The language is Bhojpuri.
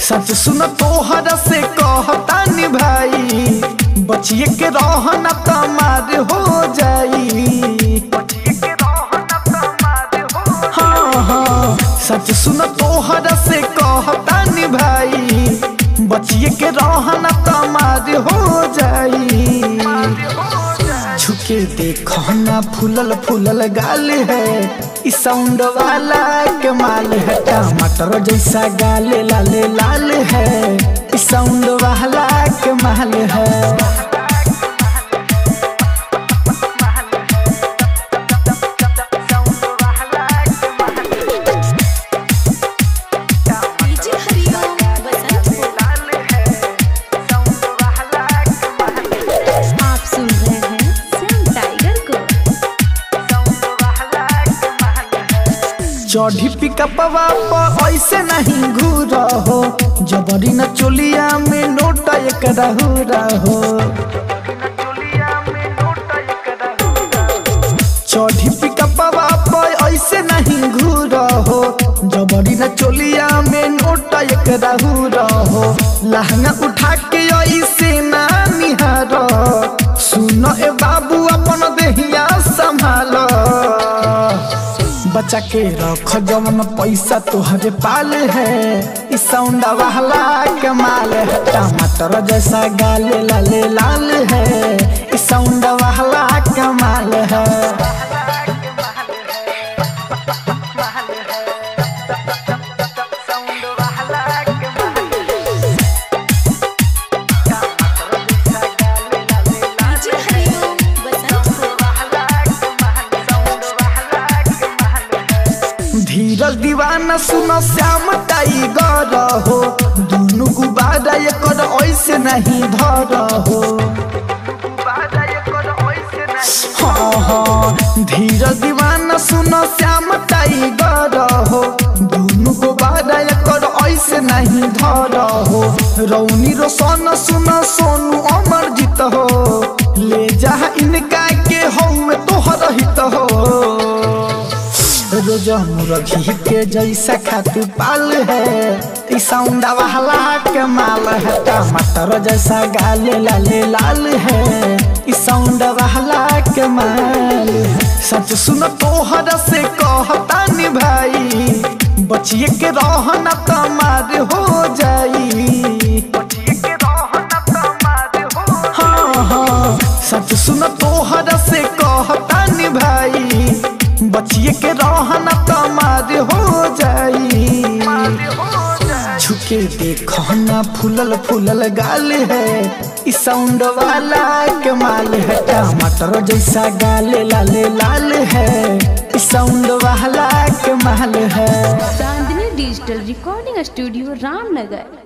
सच सुन तोहर से कहतानी भाई, बचिए के रहना तमार हो जाई। हाँ हाँ सच सुन तोहर से कहतानी भाई, बचिए के रहना तमार हो जाई। झुके देखो ना फूलल फूलल गाल है, इस साउंड वाला कमाल है। टमाटर जैसा गाल लाल लाल है, इस साउंड वाला कमाल है। चढ़ी पिकअपवा पर ऐसे नहीं घूरा हो, जबरी न चोलिया में नोट एक रहुरा हो। चढ़ी पिकअपवा पर ऐसे नहीं घूरा हो, जबरी न चोलिया में नोट एक रहुरा हो। लहंगा उठा के ऐसे ना निहार, सुनो ए बाबू अपन देहिया संभालो। बचा के रख जवन पैसा तोहरे पाल है, इस साउंड वाला कमाल है। टमाटर जैसा गाल लाल लाल है, इस साउंड वाला कमाल है। धीरज दीवाना सुनो श्याम टाइगर हो, दोनों गुब्बारा एकर ऐसे नहीं धर हो। हाँ हाँ धीरज दीवाना सुनो श्याम टाइगर हो, दोनों गुब्बारा एकर ऐसे नहीं धर हो। रौनी रोशन सुनो सोनू अमरजीत हो, ले जा इनका के हो में तोहर हित हो। रोज मुर्गी के जैसा खातू पाल है, इस साउंड वाला कमाल है। टमाटर जैसा गाल लाल लाल है, इस साउंड वाला कमाल है। सच सुन तोहर से कहतानी भाई, बचिए के रहना तमार हो जाई। हाँ हाँ सच सुन तोहर से कहतानी भाई, बचिए के रहना तमार हो जाई। झुके देखो ना फूलल फूलल गाल है, इस साउंड वाला कमाल है। टमाटर जैसा गाल लाल लाल है, इस साउंड वाला कमाल है। चांदनी डिजिटल रिकॉर्डिंग स्टूडियो रामनगर।